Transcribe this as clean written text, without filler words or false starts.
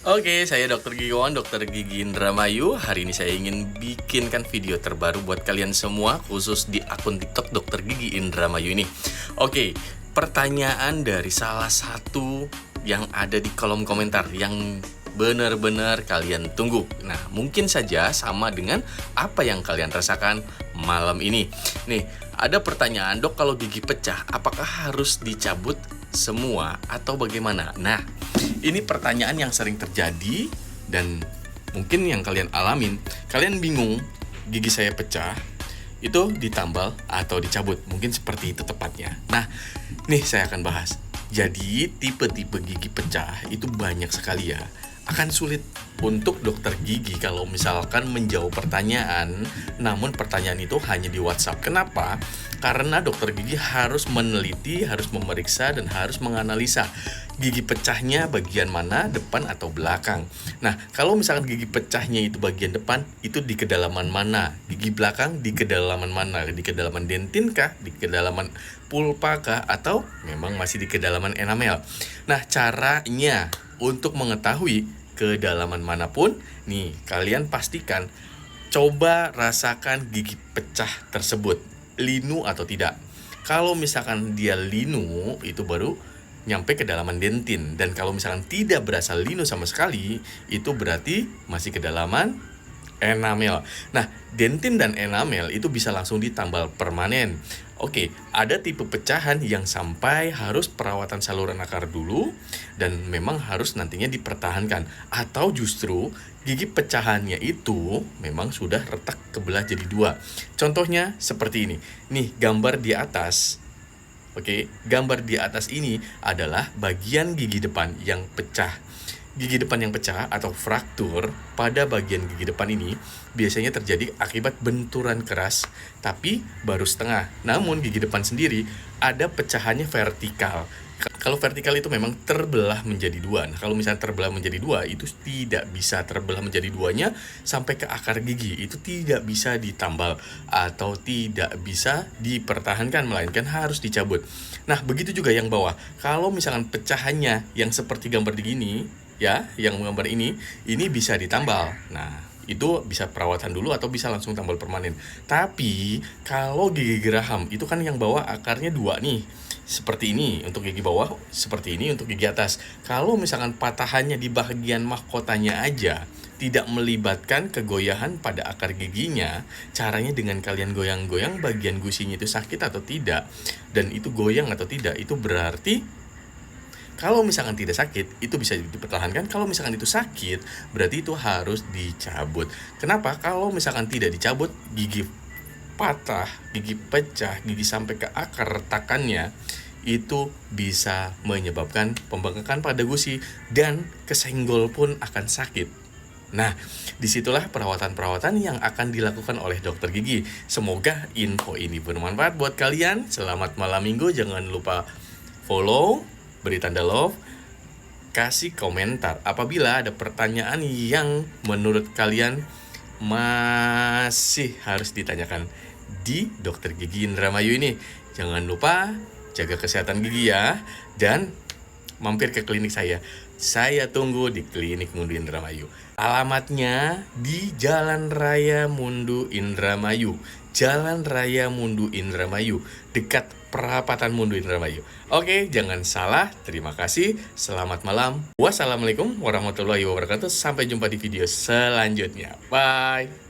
Oke, saya Dokter Gigawan, Dokter Gigi Indramayu. Hari ini saya ingin bikinkan video terbaru buat kalian semua, khusus di akun TikTok Dokter Gigi Indramayu ini. Oke, pertanyaan dari salah satu yang ada di kolom komentar yang benar-benar kalian tunggu. Nah, mungkin saja sama dengan apa yang kalian rasakan malam ini. Nih, ada pertanyaan, dok, kalau gigi pecah, apakah harus dicabut semua atau bagaimana? Nah, ini pertanyaan yang sering terjadi dan mungkin yang kalian alamin. Kalian bingung, gigi saya pecah, itu ditambal atau dicabut. Mungkin seperti itu tepatnya. Nah, nih saya akan bahas. Jadi, tipe-tipe gigi pecah itu banyak sekali ya. Akan sulit untuk dokter gigi kalau misalkan menjawab pertanyaan, namun pertanyaan itu hanya di WhatsApp. Kenapa? Karena dokter gigi harus meneliti, harus memeriksa, dan harus menganalisa gigi pecahnya bagian mana, depan atau belakang. Nah, kalau misalkan gigi pecahnya itu bagian depan, itu di kedalaman mana? Gigi belakang di kedalaman mana? Di kedalaman dentin kah? Di kedalaman pulpa kah? Atau memang masih di kedalaman enamel? Nah, caranya untuk mengetahui kedalaman manapun, nih kalian pastikan coba rasakan gigi pecah tersebut, linu atau tidak. Kalau misalkan dia linu, itu baru nyampe kedalaman dentin. Dan kalau misalkan tidak berasa linu sama sekali, itu berarti masih kedalaman enamel. Nah, dentin dan enamel itu bisa langsung ditambal permanen. Oke, ada tipe pecahan yang sampai harus perawatan saluran akar dulu dan memang harus nantinya dipertahankan. Atau justru gigi pecahannya itu memang sudah retak kebelah jadi dua. Contohnya seperti ini. Nih, gambar di atas. Oke, gambar di atas ini adalah bagian gigi depan yang pecah. Gigi depan yang pecah atau fraktur pada bagian gigi depan ini biasanya terjadi akibat benturan keras, tapi baru setengah. Namun gigi depan sendiri ada pecahannya vertikal. Kalau vertikal itu memang terbelah menjadi dua. Nah, kalau misalnya terbelah menjadi dua, itu tidak bisa terbelah menjadi duanya sampai ke akar gigi. Itu tidak bisa ditambal atau tidak bisa dipertahankan, melainkan harus dicabut. Nah, begitu juga yang bawah. Kalau misalkan pecahannya yang seperti gambar di gini, ya, yang gambar ini bisa ditambal. Nah, itu bisa perawatan dulu atau bisa langsung tambal permanen. Tapi kalau gigi geraham itu kan yang bawah akarnya dua nih, seperti ini untuk gigi bawah, seperti ini untuk gigi atas. Kalau misalkan patahannya di bagian mahkotanya aja, tidak melibatkan kegoyahan pada akar giginya, caranya dengan kalian goyang-goyang bagian gusinya itu sakit atau tidak, dan itu goyang atau tidak, itu berarti kalau misalkan tidak sakit, itu bisa dipertahankan. Kalau misalkan itu sakit, berarti itu harus dicabut. Kenapa? Kalau misalkan tidak dicabut, gigi patah, gigi pecah, gigi sampai ke akar retakannya, itu bisa menyebabkan pembengkakan pada gusi dan kesenggol pun akan sakit. Nah, disitulah perawatan-perawatan yang akan dilakukan oleh dokter gigi. Semoga info ini bermanfaat buat kalian. Selamat malam minggu, jangan lupa follow, beri tanda love, kasih komentar apabila ada pertanyaan yang menurut kalian masih harus ditanyakan di Dokter Gigi Indramayu ini. Jangan lupa jaga kesehatan gigi ya, dan mampir ke klinik saya. Saya tunggu di klinik Mundu Indramayu. Alamatnya di Jalan Raya Mundu Indramayu. Jalan Raya Mundu Indramayu, dekat perapatan Mundu Indramayu. Oke, jangan salah. Terima kasih. Selamat malam. Wassalamualaikum warahmatullahi wabarakatuh. Sampai jumpa di video selanjutnya. Bye.